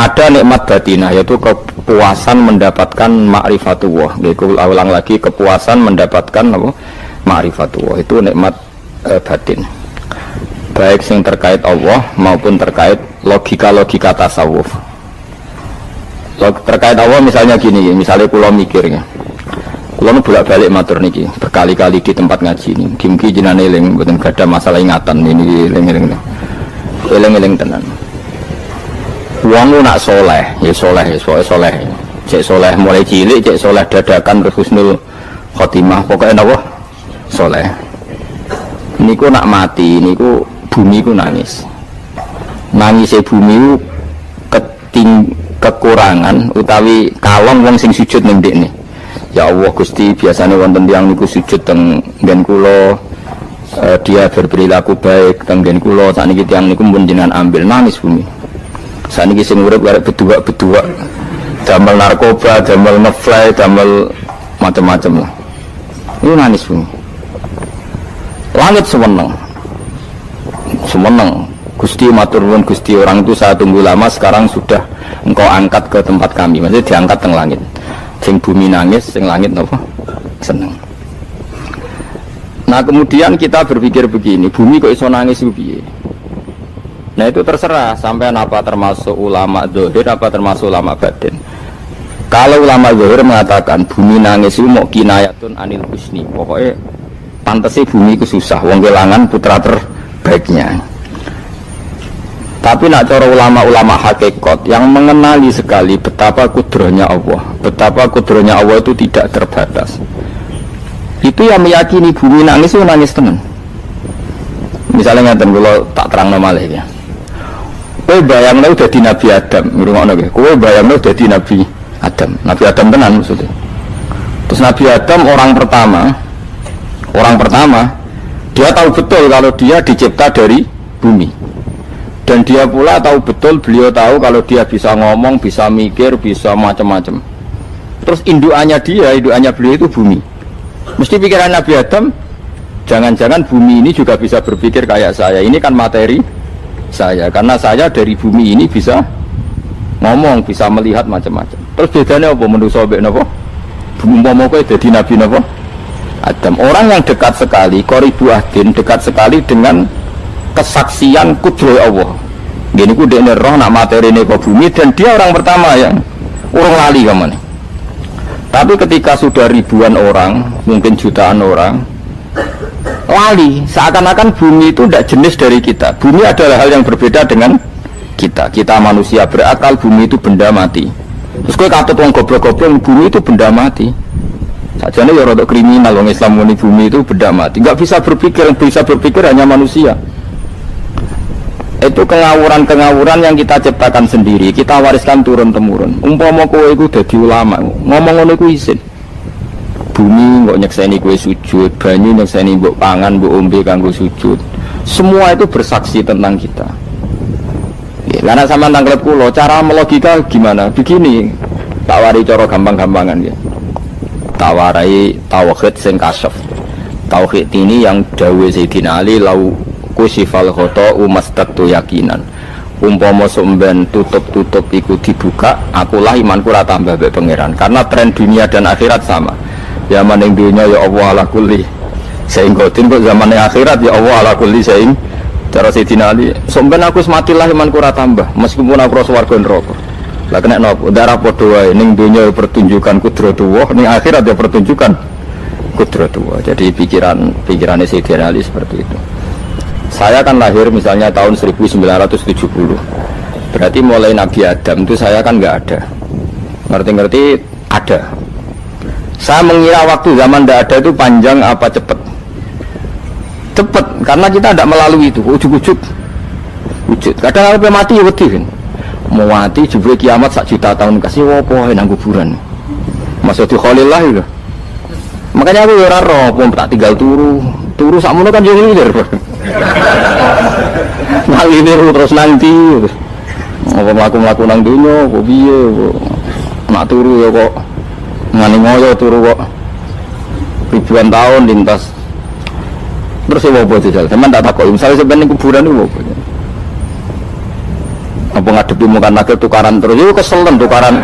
ada nikmat batinah, yaitu kepuasan mendapatkan ma'rifatullah. Aku ulang lagi, kepuasan mendapatkan apa? Ma'rifatullah. Itu nikmat batin. Baik yang terkait Allah maupun terkait logika-logika tasawuf. Terkait Allah misalnya gini, misalnya kula mikirnya. Kula bolak-balik matur niki, berkali-kali di tempat ngaji ini. Mugi jenengan eling mboten gadah masalah ingatan ini eling-eling. Eling-eling tenan. Wong nak soleh, ya soleh, soleh. Cek soleh mulai cilik, cek soleh dadakan terus husnul khotimah, pokoknya apa? Soleh. Niku nak mati, niku bumi ku nangis. Nangisnya bumi ku kekurangan utawi kalong wong sing sujud ning ndekne. Ya Allah Gusti, biasanya wonten tiyang niku sujud teng nggen kula, dia berperilaku baik teng nggen kula, sakniki tiyang niku mun jenengan ambil, nangis bumi. Sakniki sing urip arek bedua-bedua, damel narkoba, damel ngefly, damel macam-macam lah. Itu nangis bumi. Langit semeneng. Gusti matur nuwun Gusti, orang itu saya tunggu lama, sekarang sudah engkau angkat ke tempat kami. Maksudnya diangkat teng langit. Sing bumi nangis, sing langit apa? Seneng. Nah kemudian kita berpikir begini, bumi kok iso nangis piye? Nah itu terserah sampai apa termasuk ulama zahir apa termasuk ulama batin. Kalau ulama zahir mengatakan bumi nangis itu mau kinayatun anil husni, pokoknya pantasnya bumi itu susah, wong kelangan putra terbaiknya. Tapi nak cara ulama-ulama hakikat yang mengenali sekali betapa kudrohnya Allah, betapa kudrohnya Allah itu tidak terbatas, itu yang meyakini bumi nangis itu nangis tenan. Misalnya ngeten kula tak terangno malih ya. Kowe bayangno dadi Nabi Adam, ngrungokno nggih. Kowe bayangno dadi Nabi Adam. Nabi Adam tenan maksudnya. Terus Nabi Adam orang pertama dia tahu betul kalau dia dicipta dari bumi. Dan dia pula tahu betul, beliau tahu kalau dia bisa ngomong, bisa mikir, bisa macam-macam. Terus indukannya beliau itu bumi. Mesti pikiran Nabi Adam, jangan-jangan bumi ini juga bisa berpikir kayak saya. Ini kan materi saya, karena saya dari bumi ini bisa ngomong, bisa melihat macam-macam. Terus bedanya apa manusia mbek napa? Umpama kowe dadi nabi napa? Adam. Orang yang dekat sekali, qoribu ahdin, dekat sekali dengan kesaksian kudroh Allah. Gini ku dekne roh nak materi ini ke bumi, dan dia orang pertama yang urung lali kamane. Tapi ketika sudah ribuan orang, mungkin jutaan orang, lali, seakan-akan bumi itu tidak jenis dari kita. Bumi adalah hal yang berbeda dengan kita. Kita manusia berakal, bumi itu benda mati. Terus kowe katut wong goblok-goblok, bumi itu benda mati. Sajane ya rada kriminal wong Islam muni bumi itu benda mati. Enggak bisa berpikir, yang bisa berpikir hanya manusia. Itu kengawuran-kengawuran yang kita ciptakan sendiri, kita wariskan turun-temurun. Umpama kowe iku dadi ulama, ngomong ngono iku isin. Bumi kok nyekseni kowe sujud, banyu nyekseni mbok pangan, mbok ombe kanggo sujud. Semua itu bersaksi tentang kita. Karena sama tangklep kula, cara melogika gimana? Begini, tak wari cara gampang-gampangan ya. Tak warai tauhid sing kasyaf. Tauhid ini yang dawuh Sayyidina Ali lau kusifal khoto'u mastaqtu yakinan. Umpama somben tutup-tutup iku dibuka, akulah imanku ora tambah mbek pangeran. Karena tren dunia dan akhirat sama. Zaman yang dunia ya Allah ala kulli sehingga kok zaman yang akhirat ya Allah ala kulli sehingga cara Sayyidina Ali somben aku sematilah imanku ora tambah meskipun aku ora swarga neraka. Lah kena napa darah padha wae ning dunia pertunjukan kudratullah, ning akhirat ya pertunjukan kudratullah. Jadi pikirannya Sayyidina Ali seperti itu. Saya kan lahir misalnya tahun 1970. Berarti mulai Nabi Adam itu saya kan nggak ada. Ngerti-ngerti ada. Saya mengira waktu zaman tidak ada itu panjang apa cepat? Cepat, karena kita tidak melalui itu, ujuk-ujuk. Wujud. Kadang sampai mati ya wedi kan. Mau mati jebule kiamat 1 juta tahun kasih apa nang kuburan. Masuk di Khalillah itu. Makanya aku ora roh, pun tak tinggal turu sakmono kan yo ngilir. Ngilir terus nanti. Apa mlaku-mlaku nang donya, kok piye kok. Nak turu ya kok ngani ngoyo turu kok ribuan tahun lintas. Terus ya apa jajal? Teman tak takut. Misalnya sebenarnya kuburan itu apa? Apa ngadepi muka nakil tukaran terus, itu keselen tukaran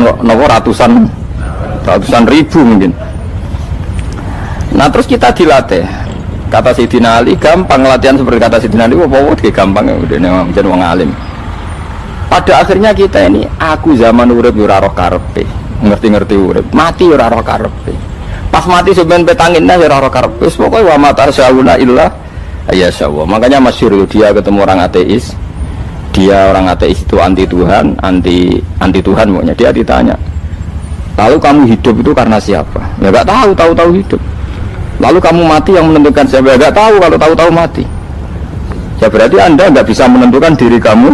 kok nopo ratusan ribu mungkin. Nah terus kita dilatih. Kata Sayyidina Ali gampang latihan seperti kata Sayyidina Ali, wow gampang ya udah memang jadi wong alim. Pada akhirnya kita ini, aku zaman urip ora roh karepe, ngerti-ngerti urip, mati ora roh karepe. Pas mati sebenarnya petangin dah ora roh karepe, pokoknya wa matar syauna illah ya syawwa. Makanya masyhur dia ketemu orang ateis. Dia orang ateis itu anti Tuhan, anti Tuhan pokoknya. Dia ditanya, lalu kamu hidup itu karena siapa? Ya enggak tahu hidup. Lalu kamu mati yang menentukan siapa? Ya enggak tahu, kalau tahu mati. Ya berarti Anda enggak bisa menentukan diri kamu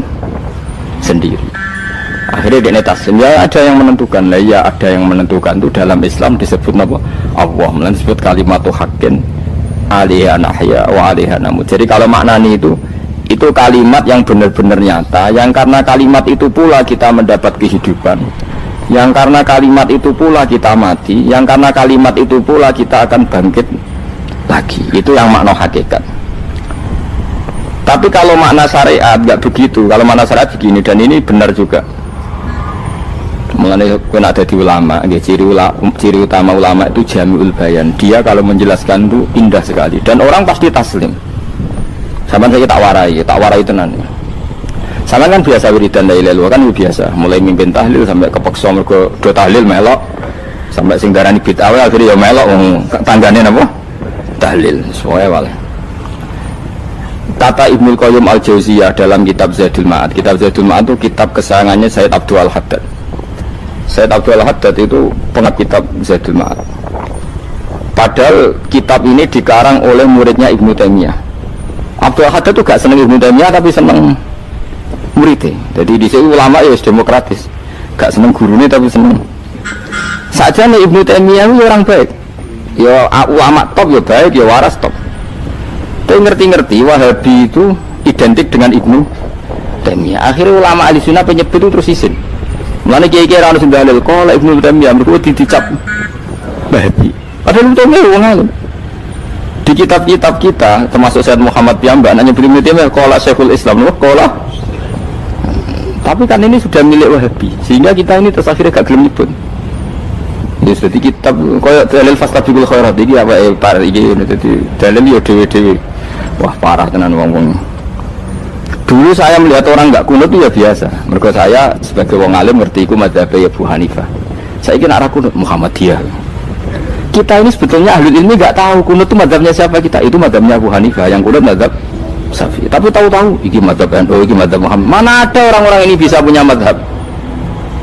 sendiri. Akhirnya dia taslim, ya ada yang menentukan. Lah ya ada yang menentukan itu dalam Islam disebut apa? Allah, disebut kalimatu haqqin alaiha nahya wa alaiha namut. Jadi kalau maknanya itu kalimat yang benar-benar nyata, yang karena kalimat itu pula kita mendapat kehidupan, yang karena kalimat itu pula kita mati, yang karena kalimat itu pula kita akan bangkit lagi. Itu yang makna hakikat. Tapi kalau makna syariat nggak begitu. Kalau makna syariat begini, dan ini benar juga. Mengenai kena ada di ulama, ciri utama ulama itu jamiul bayan. Dia kalau menjelaskan itu indah sekali dan orang pasti taslim. Sama saya tak warai tenan. Sama kan biasa wiridan la ilaha illallah kan biasa, mulai mimpin tahlil sampai kepeksa mergo do tahlil melok, sampai sing darani bid'ah akhirnya ya melok tanggane napa? Tahlil. Soale wae. Kata Ibnu Qayyim Al-Jauziyah dalam kitab Zadul Ma'ad. Kitab Zadul Ma'ad itu kitab kesayangannya Sayyid Abdul Al-Haddad. Sayyid Abdul Al-Haddad itu pengarang kitab Zadul Ma'ad. Padahal kitab ini dikarang oleh muridnya Ibnu Taimiyah. Abdul Al-Haddad itu gak seneng Ibnu Taimiyah tapi seneng muridnya. Jadi di sini ulama ya demokratis. Gak seneng gurunya tapi seneng. Saja nih Ibnu Taimiyah itu orang baik. Ya ulama top ya baik, ya waras top. Tapi ngerti-ngerti Wahabi itu identik dengan Ibnu Taimiyah. Akhirnya ulama ahli sunnah penyebut itu terus isin. Mulane kiai-kiai ra ono sing dalil kok Ibnu Taimiyah mergo dicap Wahabi. Padahal Ibnu Taimiyah wong alim. Di kitab-kitab kita termasuk Sayyid Muhammad Piyambak nanya Ibnu Taimiyah qala Syekhul Islam qala. Tapi kan ini sudah milik Wahabi sehingga kita ini terus akhirnya gak gelem nyebut. Ya jadi kitab koyo dalil fastabiqul khairat iki apa par iki dadi dalil yo dhewe-dhewe. Wah parah tenan wong-wong. Dulu saya melihat orang enggak kunut itu ya biasa. Mergo saya sebagai wong alim ngerti iku mazhab Abu Hanifah. Saiki nek ora kunut Muhammadiyah. Kita ini sebetulnya ahli ilmi enggak tahu kunut itu mazhabnya siapa kita. Itu mazhabnya Abu Hanifah, yang kunut mazhab Syafi'i. Tapi tahu-tahu iki mazhab NU, iki mazhab Muhammad. Mana ada orang-orang ini bisa punya mazhab?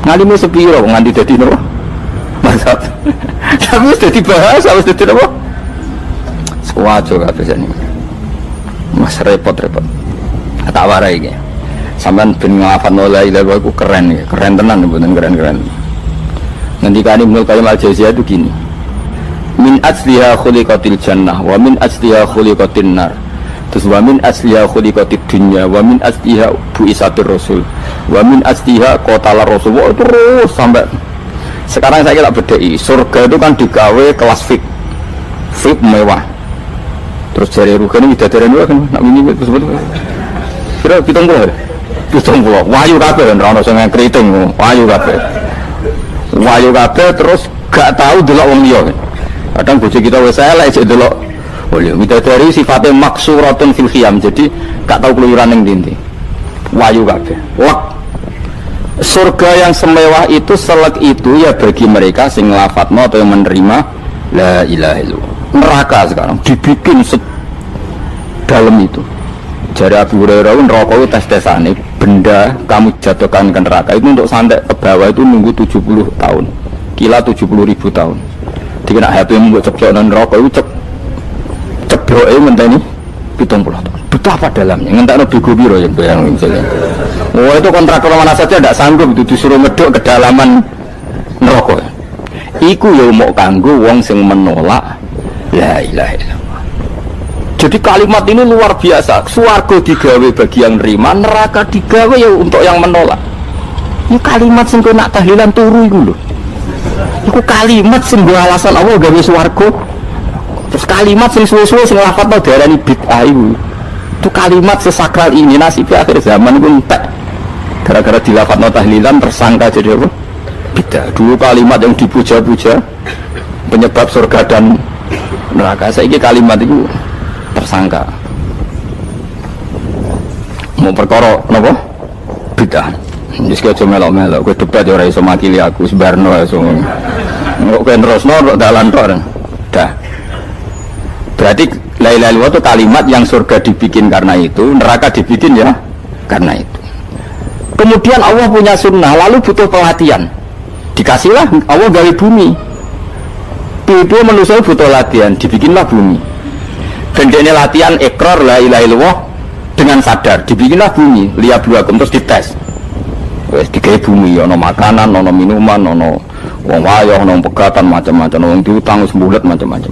Ngalimu sepiro nganti dadi nopo? Mazhab. Tapi sudah dibahas, harus dadi nopo? Sewajo kabeh ini. Mas repot-repot. Tak warai iki. Sampeyan ben nglafal la ilaha illallah iku keren ya, keren tenan mboten keren-keren. Ngendikane Ibnu Qayyim Al-Jauziyah itu gini. Min asliha khuliqatil jannah wa min asliha khuliqatin nar. Terus wa min asliha khuliqatid dunya wa min asliha bu'isatir rasul wa min asliha qatala rasul. Terus sampai sekarang saya tak bedai. Surga itu kan digawe kelas VIP mewah. Terus jari rugane widadari wae kan nak wingi sebut. Kira 70. Wahyu kabeh kan ora ono sing kriting, wahyu kabeh. Wahyu kabeh terus gak tahu delok wong liya. Kadang bojo kita wis elek jek delok. Oh iya, widadari sifatnya maksuratun fil khiyam. Jadi gak tahu keluyuran ning ndi. Wahyu kabeh. Wah. Surga yang semewah itu selek itu ya bagi mereka sing nglafatno atau yang menerima la ilaha illallah. Neraka sekarang dibikin dalam itu. Jari Abu Hurairah neraka itu tes-tesane benda kamu jatuhkan ke neraka itu untuk sampai ke bawah itu nunggu 70 tahun. Kila 70.000 tahun. Dikira HP mbok ceplok nang neraka itu cebloke ngenteni 70 tahun. Betapa dalamnya ngentekno bego piro ya bayang misalnya. Oh itu kontraktor mana saja tidak sanggup itu disuruh ngeduk kedalaman neraka. Iku ya mau kanggo wong sing menolak la ilaha illallah. Jadi kalimat ini luar biasa. Swarga digawe bagi yang nerima, neraka digawe ya untuk yang menolak. Ini kalimat sing kok nak tahlilan turu iku lho. Iku kalimat sing nggo alasan Allah gawe swarga. Terus kalimat sing suwe-suwe sing lafadzno diarani bid'ah iku. Itu kalimat sesakral ini nasibnya akhir zaman itu entek. Gara-gara dilafadzno tahlilan tersangka jadi apa? Bidah. Dulu kalimat yang dipuja-puja penyebab surga dan neraka. Saiki kalimat itu tersangka. Mau perkara napa? Bidah. Wis aja melok-melok, kowe debat ora iso makili aku sebarno iso. Kok kowe terusno dalan tok. Dah. Berarti la ilaha illallah itu kalimat yang surga dibikin karena itu, neraka dibikin ya karena itu. Kemudian Allah punya sunnah, lalu butuh pelatihan. Dikasihlah Allah gawe bumi. Itu manusia butuh latihan, dibikinlah bumi. Dan ini latihan ikrar la ilaha illallah dengan sadar, dibikinlah bumi, liyabluwakum terus dites. Wes digawe bumi, ono makanan, ono minuman, ono wong wayah, ono pegatan macam-macam, ono diutang sembulet macam-macam.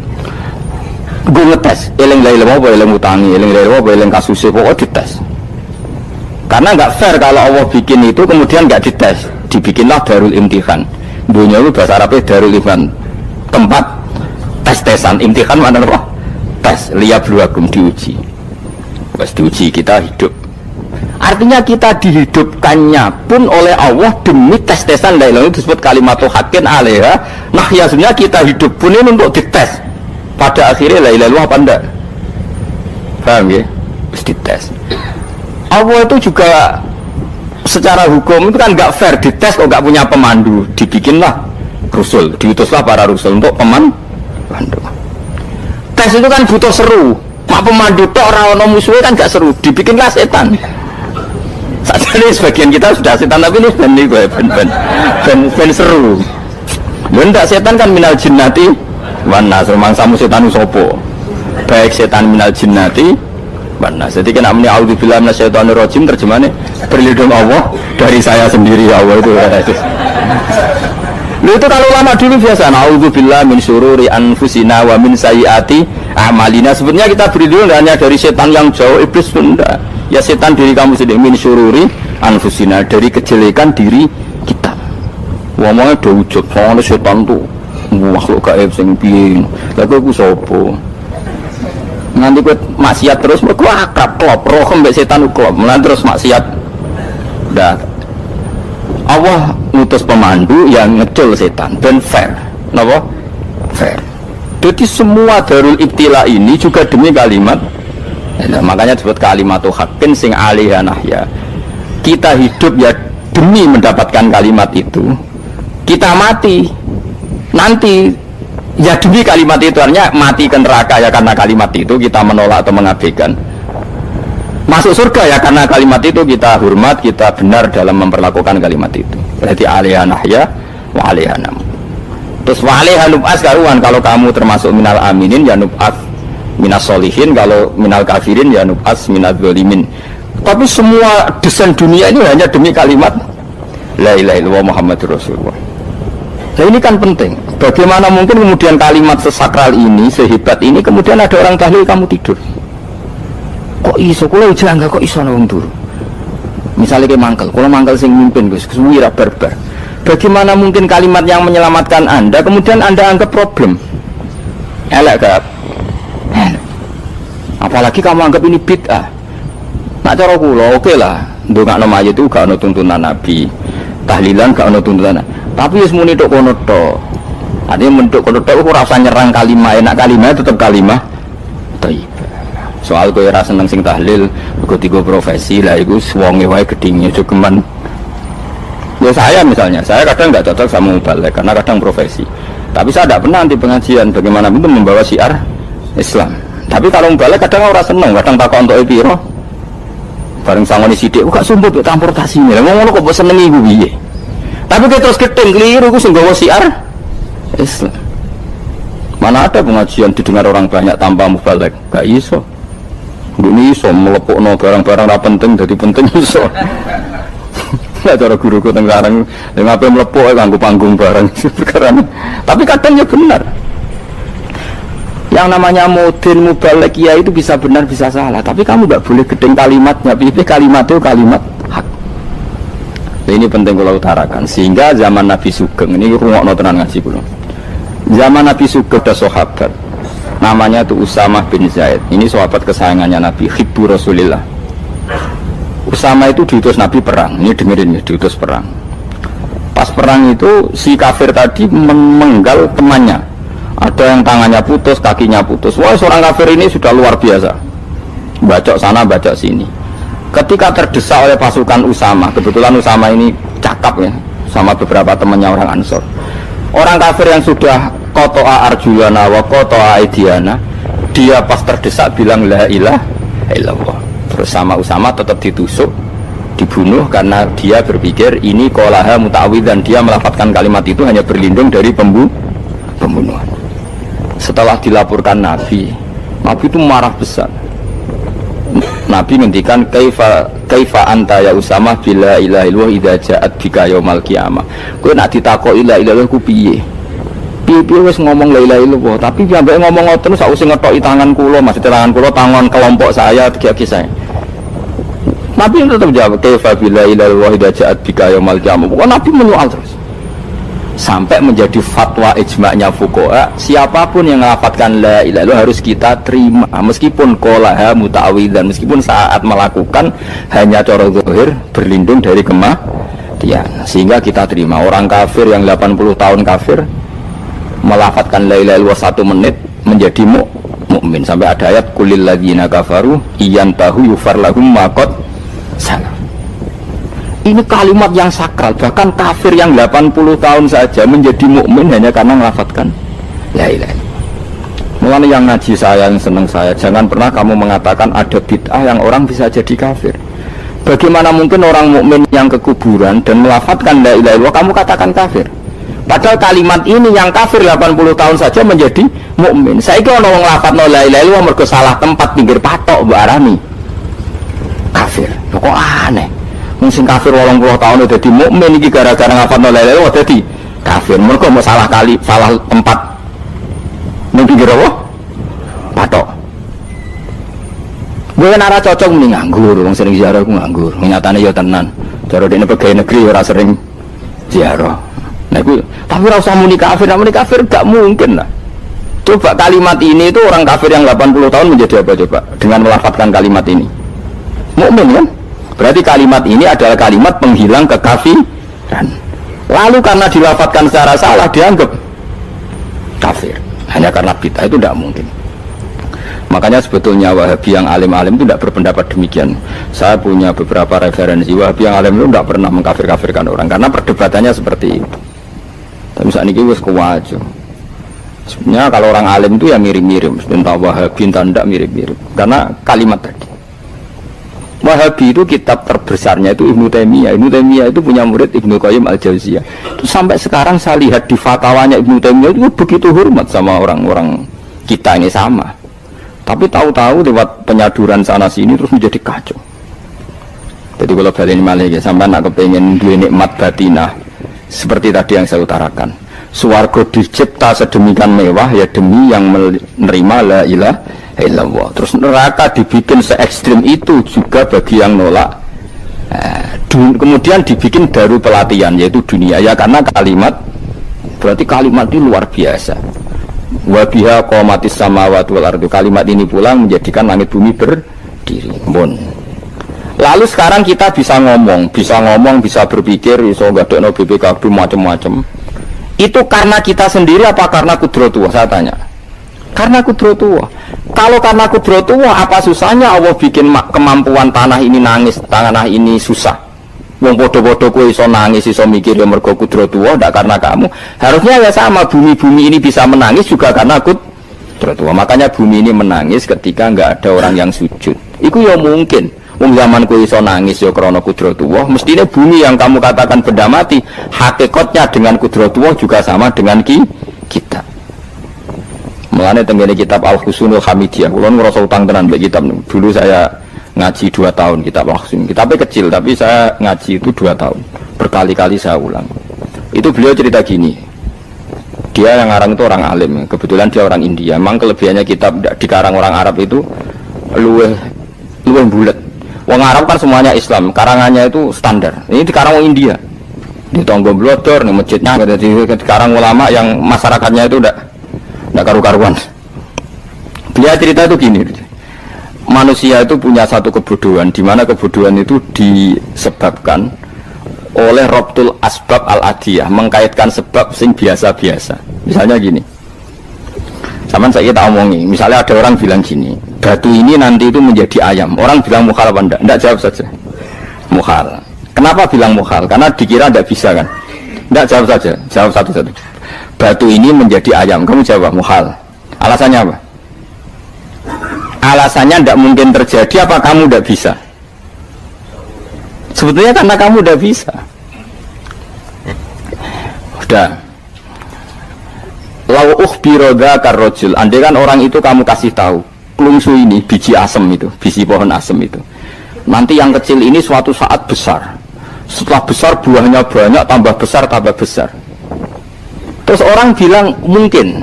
Gue ngetes, eling la ilaha apa eling utangi, eling la ilaha apa eling kasusnya, pokoknya dites. Karena nggak fair kalau Allah bikin itu kemudian nggak dites, dibikinlah darul imtihan. Dunia itu bahasa Arabnya darul imtihan, tempat tes-tesan. Imtihan mana apa? Tes, liyabluwakum, diuji. Wes diuji kita hidup. Artinya kita dihidupkannya pun oleh Allah demi tes-tesan la ilaha, itu disebut kalimatul haqqin alaiha. Nah ya sebenarnya kita hidup pun ini untuk dites. Pada akhirnya la ilaha illallah apa enggak? Paham ya? Terus dites. Allah itu juga secara hukum itu kan nggak fair, dites kok nggak punya pemandu, dibikinlah Rasul, diutuslah para Rasul untuk pemandu. Tes itu kan butuh seru, mak pemandu tok orang musuhnya kan nggak seru, dibikinlah setan. Saat ini sebagian kita sudah setan tapi ini ben seru. Benda setan kan minal jinnati wana, semangsa setan usopo, baik setan minal jinnati wana. Jadi kena meni auzubillahi minasyaitonir rajim, terjemahannya berlindung Allah dari saya sendiri ya Allah, itu kata itu. Itu kalau lama dulu biasa auzubillahi min syururi anfusina wa min sayyiati a'malina. Sebenarnya kita berlindung hanya dari setan yang jauh, iblis pun enggak. Ya setan diri kamu sendiri, min syururi anfusina, dari kejelekan diri kita. Ngomongnya udah ujub, soalnya setan tuh makhluk gaib sing piye. Lah kowe ku sapa? Nanti kowe maksiat terus mergo akrab klop, roh mbek setan klop, mulai terus maksiat. Dah. Allah ngutus pemandu yang ngecul setan dan fair. Napa? Fair. Jadi semua darul ibtila ini juga demi kalimat. Nah, makanya disebut kalimatul haqqin sing alaiha nahya. Kita hidup ya demi mendapatkan kalimat itu. Kita mati nanti ya demi kalimat itu, artinya mati ke neraka ya karena kalimat itu kita menolak atau mengabaikan. Masuk surga ya karena kalimat itu kita hormat, kita benar dalam memperlakukan kalimat itu. Berarti alaiha nahya wa alaiha nam. Terus wa alaiha nub'as karuan, kalau kamu termasuk minal aminin ya nub'as minas solihin, kalau minal kafirin ya nub'as minal zalimin. Tapi semua desain dunia ini hanya demi kalimat la ilaha illallah Muhammadur Rasulullah. Nah ini kan penting. Bagaimana mungkin kemudian kalimat sesakral ini, sehebat ini, kemudian ada orang tahlil kamu tidur. Kok iso? Kalau jangga kok iso nang turu? Misalnya kayak mangkel, kalau mangkel sing mimpin Gus, kesuwira barbar. Bagaimana mungkin kalimat yang menyelamatkan Anda kemudian Anda anggap problem? Elek gak? Apalagi kamu anggap ini bid'ah. Nak cara kula oke lah, ndongakno mayit itu gak ono tuntunan Nabi. Tahlilan gak ono tuntunan. Tapi wis muni tok kono tok. Artinya mentuk kono tok ora usah nyerang kalimat, enak kalimat tetap kalimat thayyibah. Soal kowe ora seneng sing tahlil, mergo tiga profesi lah iku wonge wae gedhinge jogeman. Ya saya misalnya, saya kadang nggak cocok sama mubalek karena kadang profesi. Tapi saya tidak pernah anti pengajian, bagaimana itu membawa syiar Islam. Tapi kalau mubalek kadang orang seneng, kadang takut untuk piro. Bareng sangoni sithik kok sumput transportasi ini. Ngono kok mbok senengi iku piye? Tapi kita terus gedeng keliru ku sing gawa syiar Islam. Mana ada pengajian didengar orang banyak tanpa mubalek? Gak iso. Ini iso melepokno barang-barang ra penting jadi penting iso. Ya cara guruku teng sareng ngapain melepok kanggo panggung barang perkara. Tapi kadang ya benar. Yang namanya mudin mubalek ya itu bisa benar bisa salah, tapi kamu nggak boleh gedeng kalimatnya. Pilih kalimat itu kalimat hak. Nah, ini penting kalau utarakan. Sehingga zaman Nabi Sugeng ini rungokno tenan ngaji kula. Zaman Nabi Sugeng ada sahabat Namanya tuh Usamah bin Zaid. Ini sahabat kesayangannya Nabi, hibbu Rasulillah. Usama itu diutus Nabi perang. Ini dengerin ya, diutus perang. Pas perang itu si kafir tadi menggal temannya. Ada yang tangannya putus, kakinya putus. Wah, seorang kafir ini sudah luar biasa. Bacok sana, bacok sini. Ketika terdesak oleh pasukan Usama, kebetulan Usama ini cakap ya, sama beberapa temannya orang Ansor. Orang kafir yang sudah kotoa arjulana wa kotoa aidiana, dia pas terdesak bilang la ilaha illallah. Terus sama Usama tetap ditusuk, dibunuh karena dia berpikir ini qolaha muta'awwidzan, dia melafadzkan kalimat itu hanya berlindung dari pembunuhan. Setelah dilaporkan Nabi itu marah besar. Nabi ngendikan kaifa anta ya Usama bila ilaha illallah idza ja'at bika yaumal qiyamah. Kowe nak ditakoki la ilaha illallah ku piye? Piye wis ngomong la ilaha illallah, tapi sampai ngomong ngoten sakwise ngetoki tangan kula, maksudnya tangan kula tangan kelompok saya, tiga saya. Nabi tetap jawab kaifa bila ilaha illallah idza ja'at bika yaumal qiyamah. Pokoknya Nabi menyoal terus. Sampai menjadi fatwa ijma'nya fuqaha, siapapun yang melafadzkan la ilaha illallah harus kita terima meskipun qolaha muta'awwidzan, meskipun saat melakukan hanya cara zahir berlindung dari kematian, sehingga kita terima. Orang kafir yang 80 tahun kafir melafadzkan la ilaha illallah 1 menit menjadi mukmin. Sampai ada ayat kulil ladzina kafaru iyantahu yufar lahum ma qad salaf. Ini kalimat yang sakral, bahkan kafir yang 80 tahun saja menjadi mukmin hanya karena melafadzkan la ilaha illallah. Mulanya yang ngaji saya, yang senang saya, jangan pernah kamu mengatakan ada bid'ah yang orang bisa jadi kafir. Bagaimana mungkin orang mukmin yang ke kuburan dan melafadzkan la ilaha illallah kamu katakan kafir? Padahal kalimat ini yang kafir 80 tahun saja menjadi mukmin. Saiki ana wong nglafadzno la ilaha illallah mergo salah tempat pinggir patok mbok arani kafir. Kok aneh. Mungkin kafir 80 tahun udah di mukmin iki gara-gara ngafalno la ilaha illallah dadi kafir. Mergo mau salah tempat ning pinggir apa? Patok. Gue kan arah cocok mending nganggur, wong sering ziarah aku nganggur. Nyatane ya tenan. Cara dene pegawai negeri ora sering ziarah. Nah gue, tapi ora usah muni kafir gak mungkin lah. Coba kalimat ini itu orang kafir yang 80 tahun menjadi apa coba dengan melafadzkan kalimat ini? Mukmin kan? Berarti kalimat ini adalah kalimat penghilang kekafiran. Lalu karena dilafadzkan secara salah dianggap kafir. Hanya karena bid'ah itu tidak mungkin. Makanya sebetulnya Wahabi yang alim-alim itu tidak berpendapat demikian. Saya punya beberapa referensi Wahabi yang alim itu tidak pernah mengkafir-kafirkan orang karena perdebatannya seperti itu. Tapi saat ini wis kuwajo. Sebenarnya kalau orang alim itu ya mirip-mirip, entah Wahabi entah tidak mirip-mirip. Karena kalimat tadi. Wahabi itu kitab terbesarnya itu Ibnu Taimiyah. Ibnu Taimiyah itu punya murid Ibnu Qayyim Al-Jauziyah. Itu sampai sekarang saya lihat di fatwanya Ibnu Taimiyah itu begitu hormat sama orang-orang kita ini sama. Tapi tahu-tahu lewat penyaduran sana sini terus menjadi kacau. Jadi kalau balik malih ya sampai nak kepengen dua nikmat batinah seperti tadi yang saya utarakan. Swarga dicipta sedemikian mewah ya demi yang menerima la ilaha illallah. Terus neraka dibikin se ekstrim itu juga bagi yang nolak. Kemudian dibikin daru pelatihan yaitu dunia ya karena kalimat berarti kalimat ini luar biasa. Wa biha qamatis samawati wal ardu. Kalimat ini pulang menjadikan langit bumi berdiri. Bon. Lalu sekarang kita bisa ngomong, bisa berpikir, bisa ngadekno BPKB macam-macam. Itu karena kita sendiri apa karena kudratullah? Saya tanya. Karena kudratullah. Kalau karena kudratullah, apa susahnya Allah bikin kemampuan tanah ini nangis, tanah ini susah. Wong podo-podo kowe iso nangis, iso mikir ya mergo kudratullah, ndak karena kamu. Harusnya ya sama, bumi-bumi ini bisa menangis juga karena kudratullah. Makanya bumi ini menangis ketika enggak ada orang yang sujud. Iku ya mungkin. Wong zaman kowe iso nangis ya krana kudratullah, mestine bumi yang kamu katakan benda mati, hakikatnya dengan kudratullah juga sama dengan kita. Mulane tenggene kitab Al-Husunul Hamidiyah, kula ngrasa utang tenan mbek kitab. Dulu saya ngaji 2 tahun kitab Al-Husun. Kitabnya kecil tapi saya ngaji itu 2 tahun. Berkali-kali saya ulang. Itu beliau cerita gini. Dia yang ngarang itu orang alim, kebetulan dia orang India. Memang kelebihannya kitab dikarang orang Arab itu luwih bulat. Wong Arab kan semuanya Islam, karangannya itu standar. Ini dikarang orang India. Di Tonggo Blodor, di masjidnya, dikarang ulama yang masyarakatnya itu udah karu-karuan. Beliau cerita itu gini, manusia itu punya satu kebodohan, di mana kebodohan itu disebabkan oleh robtul asbab al-adiyah, mengkaitkan sebab sing biasa-biasa. Misalnya gini, sama saya kita omongi, misalnya ada orang bilang gini, batu ini nanti itu menjadi ayam. Orang bilang mukhal apa enggak? Enggak, jawab saja. Mukhal. Kenapa bilang mukhal? Karena dikira enggak bisa kan? Enggak, jawab saja. Jawab satu-satu. Batu ini menjadi ayam. Kamu jawab mukhal. Alasannya apa? Alasannya enggak mungkin terjadi apa kamu enggak bisa? Sebetulnya karena kamu enggak bisa. Udah. Lau ukhbiro dzakar rajul, andai kan orang itu kamu kasih tahu, klungsu ini biji asem itu, biji pohon asem itu. Nanti yang kecil ini suatu saat besar. Setelah besar buahnya banyak, tambah besar, tambah besar. Terus orang bilang mungkin.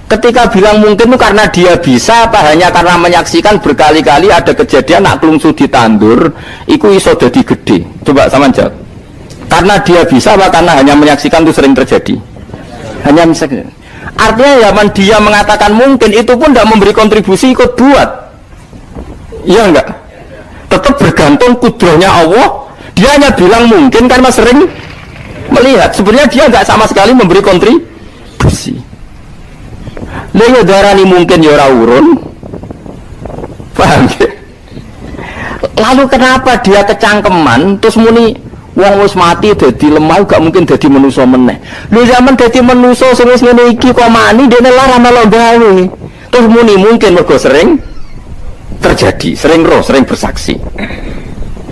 Ketika bilang mungkin itu karena dia bisa apa hanya karena menyaksikan berkali-kali ada kejadian nak klungsu ditandur, iku iso dadi gede. Coba sama jawab. Karena dia bisa apa karena hanya menyaksikan itu sering terjadi? Hanya misalnya. Artinya zaman dia mengatakan mungkin itu pun tidak memberi kontribusi ikut buat. Iya enggak? Tetap bergantung kudrahnya Allah. Dia hanya bilang mungkin karena sering melihat. Sebenarnya dia enggak sama sekali memberi kontribusi. Lha darani mungkin ya ora urun. Paham ya? Lalu kenapa dia kecangkeman terus muni wong wis mati dadi lemah gak mungkin dadi manusa meneh. Lho zaman dadi manusa sing wis ngene iki kok mani dene lara melo gawe. Terus muni mungkin mergo sering terjadi, sering roh, sering bersaksi.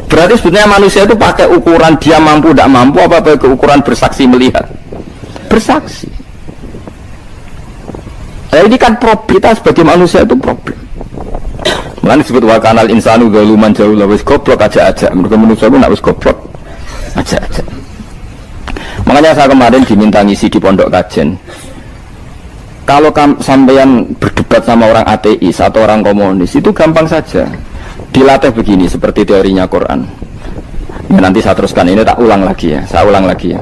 Berarti sebetulnya manusia itu pakai ukuran dia mampu tidak mampu apa pakai ukuran bersaksi melihat. Bersaksi. Nah, ini kan problem kita sebagai manusia itu problem. Mulane disebut wa kanal insanu zaluman jahula wis goblok aja-aja. Mergo manusia itu nak wis goblok aja-aja. Makanya saya kemarin diminta ngisi di pondok kajen. Kalau sampean berdebat sama orang ateis atau orang komunis itu gampang saja. Dilatih begini seperti teorinya Quran. Ya, nanti saya teruskan ini tak ulang lagi ya. Saya ulang lagi ya.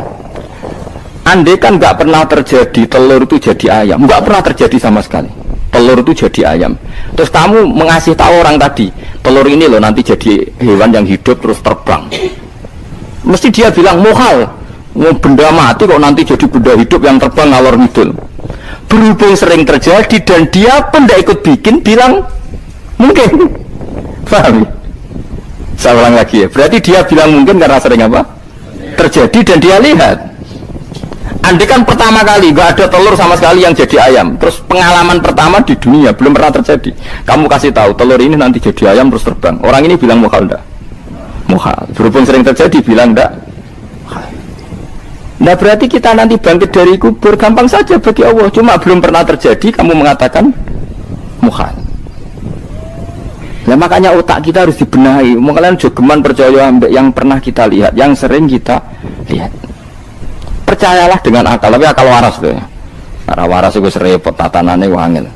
Andai kan nggak pernah terjadi telur itu jadi ayam, nggak pernah terjadi sama sekali. Telur itu jadi ayam. Terus kamu mengasih tahu orang tadi, telur ini loh nanti jadi hewan yang hidup terus terbang. Mesti dia bilang mukhal, benda mati kok nanti jadi benda hidup yang terbang ngalor ngidul. Berhubung sering terjadi dan dia pun tidak ikut bikin, bilang mungkin. Paham? Saya ulang lagi ya. Berarti dia bilang mungkin karena sering apa? Terjadi dan dia lihat. Andai kan pertama kali nggak ada telur sama sekali yang jadi ayam, terus pengalaman pertama di dunia belum pernah terjadi. Kamu kasih tahu telur ini nanti jadi ayam terus terbang. Orang ini bilang mukhal enggak? Mukhal. Berhubung sering terjadi bilang enggak? Nah berarti kita nanti bangkit dari kubur gampang saja bagi Allah. Cuma belum pernah terjadi kamu mengatakan mukhal. Nah makanya otak kita harus dibenahi. Kalian jogeman percaya yang pernah kita lihat, yang sering kita lihat. Percayalah dengan akal, tapi akal waras tuh ya. Karena waras itu serempet tatanannya wangil.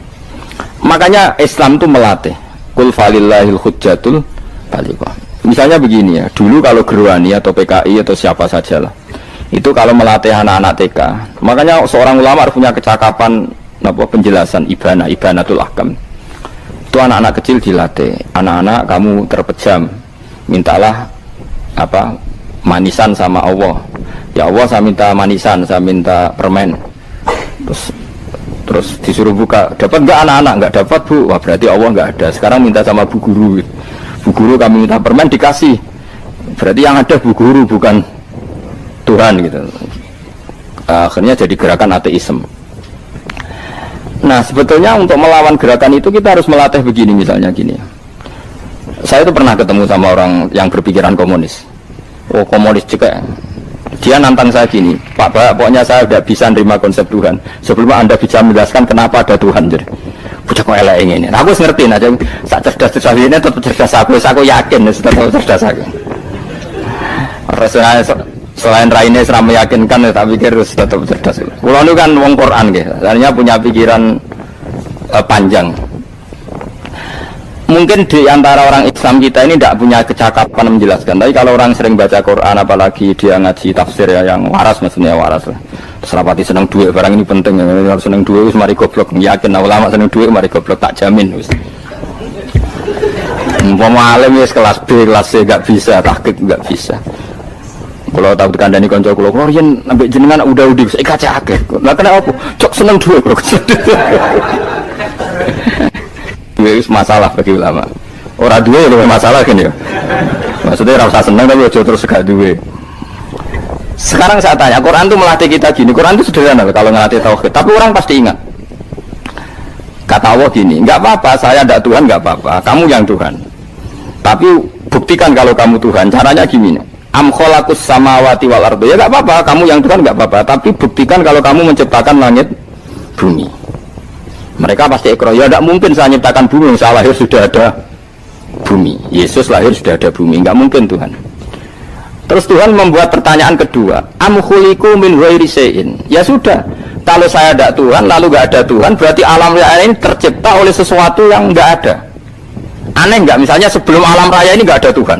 Makanya Islam itu melatih. Kul falillahil hujjatul balighah. Misalnya begini ya, dulu kalau Gerwani atau PKI atau siapa saja lah, itu kalau melatih anak-anak TK, makanya seorang ulama harus punya kecakapan penjelasan ibanatul ahkam. Itu anak-anak kecil dilatih, anak-anak kamu terpejam, mintalah manisan sama Allah. Ya Allah saya minta manisan, saya minta permen. Terus disuruh buka, dapat enggak anak-anak? Enggak dapat bu, wah berarti Allah enggak ada. Sekarang minta sama bu guru. Bu guru kami minta permen dikasih. Berarti yang ada bu guru bukan Tuhan gitu. Akhirnya jadi gerakan ateisme. Nah sebetulnya untuk melawan gerakan itu kita harus melatih begini misalnya gini. Saya itu pernah ketemu sama orang yang berpikiran komunis. Oh komunis juga. Dia nantang saya gini, Pak pokoknya saya sudah bisa nerima konsep Tuhan. Sebelum Anda bisa menjelaskan kenapa ada Tuhan jadi. Bocah kok elek ini. Nah, aku ngerti aja. Sak cerdas ini tetap cerdas aku yakin tetap cerdas aku. Selain raine seram meyakinkan, tak pikir tetap cerdas. Kulo nu kan wong Quran nggih. Artinya punya pikiran panjang. Mungkin di antara orang Islam kita ini tidak punya kecakapan menjelaskan. Tapi kalau orang sering baca Quran, apalagi dia ngaji tafsir ya, yang waras maksudnya waras lah. Terus rapati seneng duit, barang ini penting. Kalau seneng duit, mari goblok. Yakin ulama seneng duit, mari goblok, tak jamin. Umpama alim ya kelas B, kelas C nggak bisa, tahqiq nggak bisa. Kalau tahu dikandani konco kulo yen ambek jenengan udah saya kaca akeh. Lah kena apa? Cok seneng duit kok. Itu masalah bagi ulama. Orang duwe itu masalah kan ya. Maksudnya rasa seneng tapi aja terus gak duwe. Sekarang saya tanya, Quran itu melatih kita gini. Quran itu sederhana kalau ngelatih tauhid, tapi orang pasti ingat. Kata Allah gini, enggak apa-apa, saya tidak Tuhan, enggak apa-apa. Kamu yang Tuhan. Tapi buktikan kalau kamu Tuhan. Caranya gini. Am khalaqus samawati wal ardi. Ya enggak apa-apa, kamu yang Tuhan enggak apa-apa, tapi buktikan kalau kamu menciptakan langit bumi. Mereka pasti ikrar, ya tidak mungkin saya menciptakan bumi, saya lahir sudah ada bumi. Yesus lahir sudah ada bumi, enggak mungkin Tuhan. Terus Tuhan membuat pertanyaan kedua, am khuliqu min ghairi syai'in. Ya sudah, kalau saya tidak Tuhan, lalu enggak ada Tuhan, berarti alam raya ini tercipta oleh sesuatu yang enggak ada. Aneh enggak? Misalnya sebelum alam raya ini enggak ada Tuhan.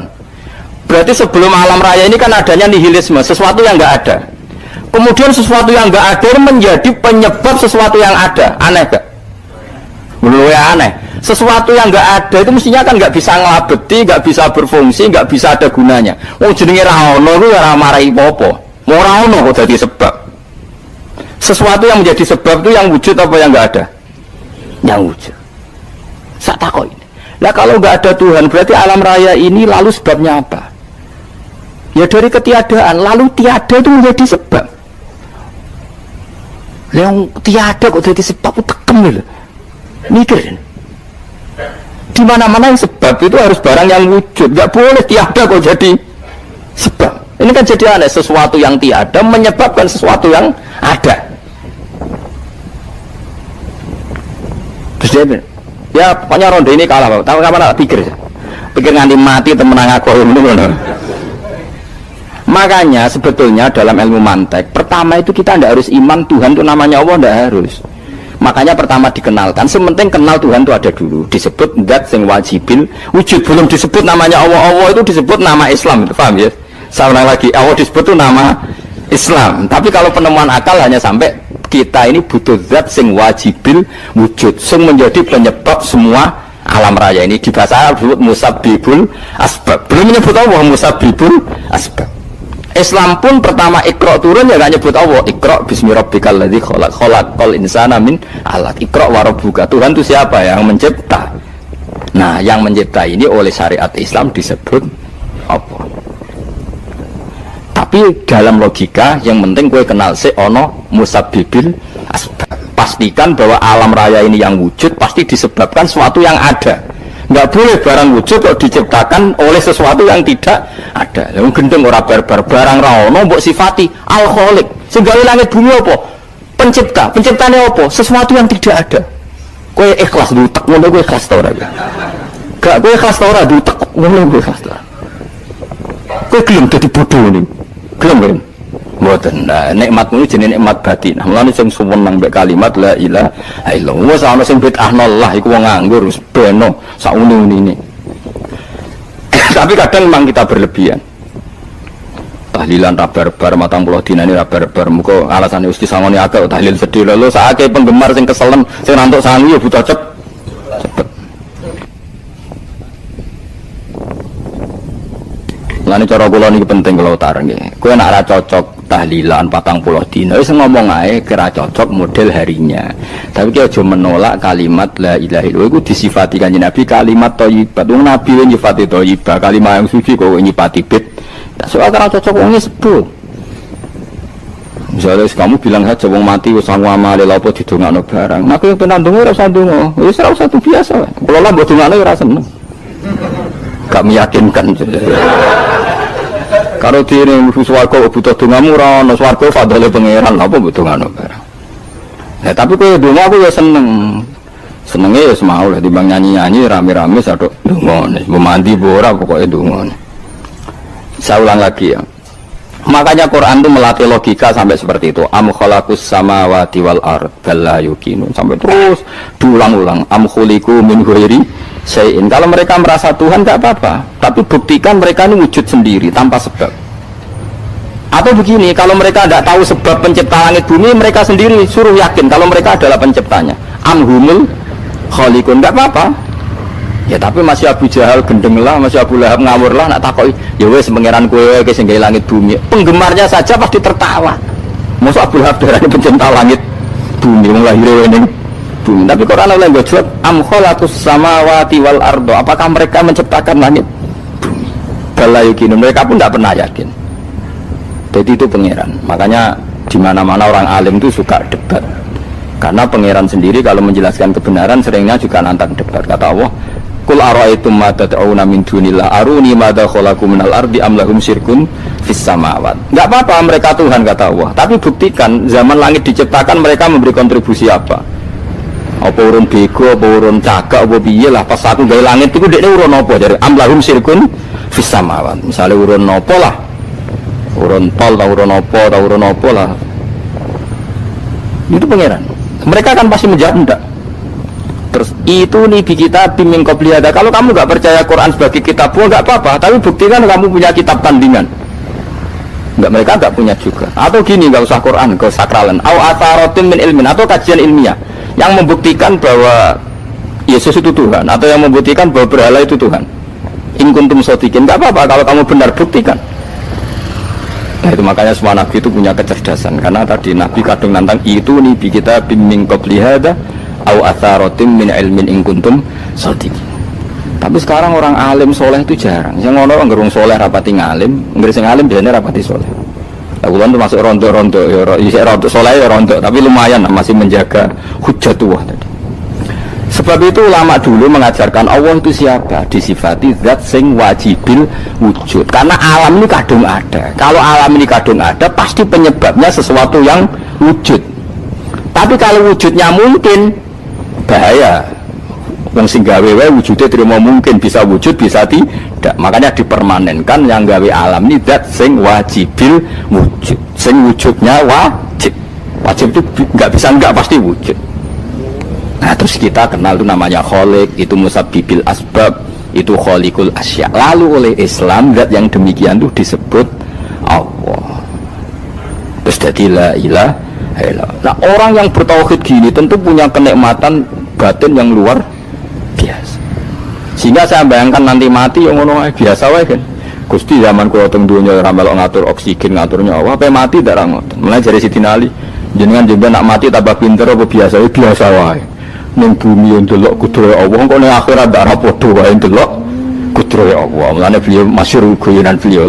Berarti sebelum alam raya ini kan adanya nihilisme, sesuatu yang enggak ada. Kemudian sesuatu yang enggak ada menjadi penyebab sesuatu yang ada. Aneh enggak? Menurut ya aneh, sesuatu yang nggak ada itu mestinya kan nggak bisa ngelabeti, nggak bisa berfungsi, nggak bisa ada gunanya. Oh jenenge raono itu ya marai popo, mau raono kok jadi sebab. Sesuatu yang menjadi sebab itu yang wujud apa yang nggak ada? Yang wujud. Saya takut ini. Lah kalau nggak ada Tuhan berarti alam raya ini lalu sebabnya apa? Ya dari ketiadaan, lalu tiada itu menjadi sebab. Yang tiada kok jadi sebab itu tekem loh. Mikir di mana-mana yang sebab itu harus barang yang wujud, nggak boleh tiada kok jadi sebab. Ini kan jadi aneh, sesuatu yang tiada menyebabkan sesuatu yang ada. Terus dia ya pokoknya ronde ini kalah, tahu kapan tak pikir nganti mati temenang aku ini. Makanya sebetulnya dalam ilmu mantek pertama itu kita tidak harus iman Tuhan itu namanya Allah, tidak harus. Makanya pertama dikenalkan, sementing kenal Tuhan itu ada dulu. Disebut zat sing wajibil wujud, belum disebut namanya Allah. Allah itu disebut nama Islam, itu paham ya? Saya ulang lagi, Allah disebut itu nama Islam. Tapi kalau penemuan akal hanya sampai kita ini butuh zat sing wajibil wujud, sing menjadi penyebab semua alam raya ini. Di bahasa Arab disebut musabbibul asbab. Belum menyebut Allah musabbibul asbab. Islam pun pertama Iqra turun ya gak nyebut Allah. Iqra bismi rabbikal ladzi khalaq, khalaqal insana min 'alaq. Iqra wa rabbuka. Tuhan itu siapa? Yang mencipta. Nah, yang mencipta ini oleh syariat Islam disebut apa? Tapi dalam logika yang penting kowe kenal sik ana musabbibil asbab. Pastikan bahwa alam raya ini yang wujud pasti disebabkan sesuatu yang ada. Nggak boleh barang wujud kok diciptakan oleh sesuatu yang tidak ada. Yang gendeng ora barbar barang raono mbok sifati al-khaliq. Sehingga langit bumi apa? Pencipta. Penciptane apa? Sesuatu yang tidak ada. Kowe ikhlas dutek ngono kowe ikhlas ta ora? Gak kowe ikhlas ta ora dutek ngono kowe ikhlas ta. Kowe gelem dadi bodho ngene. Gelem kan? Mboten. Nah, nikmatmu iki jenenge nikmat batin. Mulane sing suwenang mbek kalimat la ilaha illallah. Wes ana sing bid'ahnallah iku wong nganggur wis beno sauni-unine. Tapi kadang memang kita berlebihan. Tahlilan rabar-bar matang puluh dinane rabar-bar muga alasane Gusti sangone akeh tahlil sedih lho sakake penggemar sing keselen sing rantuk sangu ya butuh cepet. Lan cara kula niki penting kula utar nggih. Kowe nek ora cocok tahlilan 40 dina wis ngomong ae kira cocok model harinya. Tapi ki aja menolak kalimat la ilaha illallah iku disifati Kanjeng Nabi kalimat thayyibat. Wong Nabi nyifati thayyibah, kalimat yang suci kok nyifati bid. Tak soal ora cocok wong sebut. Misalnya kamu bilang saja wong mati wis sangu amale lha apa didongakno barang. Nek kowe pengen ndonga ora usah ndonga. Wis ora usah biasa wae. Kula lah mbok dongakno ora seneng. Gak meyakinkan. Kalau diri swarga butuh dongamu ora ono swarga fadhole pangeran apa mbok dongano barang. Ya tapi kowe donga aku ya seneng. Senenge ya semau lah timbang nyanyi-nyanyi rame-rame sadok dongane. Mbok mandi ora pokoke dongane. Saya ulang lagi ya. Makanya Quran itu melatih logika sampai seperti itu. Am khalaqus samawati wal ard bal la yuqinun sampai terus diulang-ulang. Am khuliqu min ghairi syai'in. Kalau mereka merasa Tuhan nggak apa-apa, tapi buktikan mereka ini wujud sendiri tanpa sebab. Atau begini, kalau mereka tidak tahu sebab pencipta langit bumi, mereka sendiri suruh yakin kalau mereka adalah penciptanya. Amhumul khaliqun, nggak apa-apa. Ya tapi masih Abu Jahal gendeng lah, masih Abu Lahab ngawur lah, nak takoi. Ya wes pangeran kowe ke sing gawe langit bumi. Penggemarnya saja pasti tertawa. Masa Abu Lahab darane pencipta langit bumi, wong lahir ning bumi. Tapi Quran oleh jawab, am khalaqus samawati wal ardo. Apakah mereka menciptakan langit bumi? Bala yakin, mereka pun tidak pernah yakin. Jadi itu pangeran. Makanya di mana-mana orang alim itu suka debat. Karena pangeran sendiri kalau menjelaskan kebenaran seringnya juga nantang debat. Kata Allah, "Qul ara'aytum ma tad'una min dunillah aruni madza khalaqu minal ardi am lahum syirkun fis samawat." Enggak apa-apa mereka Tuhan kata Allah, tapi buktikan zaman langit diciptakan mereka memberi kontribusi apa? Apa urun bego, apa urun cagak, apa piye lah pas aku gawe langit iku dekne urun apa jare am lahum syirkun fis samawat. Misale urun apa lah? Urun tol atau urun apa lah. Itu pangeran. Mereka kan pasti menjawab enggak. Terus itu nih di kitab min qabli hada. Kalau kamu nggak percaya Quran sebagai kitab, nggak apa-apa. Tapi buktikan kamu punya kitab tandingan. Enggak, mereka nggak punya juga. Atau gini, nggak usah Quran, nggak sakralan. Au atharotin min ilmin, atau kajian ilmiah yang membuktikan bahwa Yesus itu Tuhan, atau yang membuktikan bahwa berhala itu Tuhan. In kuntum shodiqin, nggak apa-apa kalau kamu benar, buktikan. Nah itu makanya semua nabi itu punya kecerdasan, karena tadi nabi kadung nantang itu nih di kitab min qabli hada au atharatim min ilmin in kuntum shodiqin. Tapi sekarang orang alim soleh itu jarang. Yang ngono ngerung soleh rapati ngalim, ngerung ngalim biasanya rapati soleh. Lakukan itu masuk rontok-rontok, ya rontok soleh ya rontok, tapi lumayan masih menjaga hujjatullah tadi. Sebab itu ulama dulu mengajarkan Allah itu siapa? Disifati zat sing wajibil wujud. Karena alam ini kadung ada. Kalau alam ini kadung ada, pasti penyebabnya sesuatu yang wujud. Tapi kalau wujudnya mungkin, bahaya. Wong sing gawe wae wujudnya terima mungkin, bisa wujud bisa tidak. Makanya dipermanenkan yang gawe alam ini zat sing wajibil wujud. Sing wujudnya wajib. Wajib itu nggak bisa nggak, pasti wujud. Nah terus kita kenal itu namanya khaliq, itu musabbibil asbab, itu khaliqul asya. Lalu oleh Islam zat yang demikian itu disebut Allah. Terus jadi la ilaha illallah. Nah orang yang bertauhid gini tentu punya kenikmatan batin yang luar biasa. Sehingga saya bayangkan nanti mati yang ngono biasa wae kan. Gusti zaman kula teng donya ora melok ngatur oksigen, ngatur nyawa, apa mati ndak ra ngoten. Mulai dari Sidina Ali, jenengan juga nak mati tambah pinter apa biasa biasa wae. Ning bumi ndelok kudrate Allah, kok ning akhirat ndak ra padha wae ndelok kudrate Allah. Mulane beliau masyhur guyonan beliau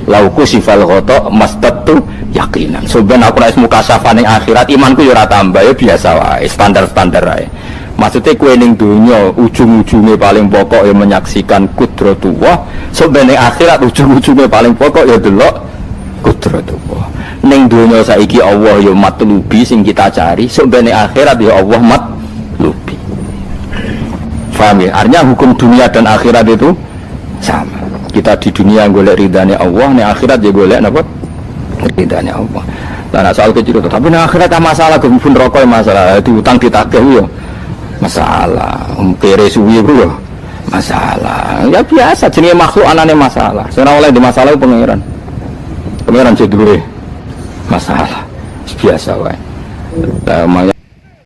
lau kusifal ghata mastatu yakinan. Sebenarnya aku nek mukasafah ning akhirat imanku ya ora tambah ya biasa wae, standar-standar wae. Maksudnya kue ning dunia ujung-ujungnya paling pokok ya menyaksikan kudratullah. Sebenarnya akhirat ujung-ujungnya paling pokok ya delok kudratullah. Ning dunia saiki Allah ya matlubi sing kita cari. Sebenarnya akhirat ya Allah matlubi. Paham ya? Artinya hukum dunia dan akhirat itu sama. Kita di dunia golek ridhanya Allah, ning akhirat ya golek napa? Ridhanya Allah. Nah soal kecil itu, tapi ning akhirat masalah gempun rokok masalah itu utang ditagih ya. Masalah kere suwi bro masalah ya biasa jenis makhluk anane masalah seorang oleh di masalah pangeran cedure masalah biasa wae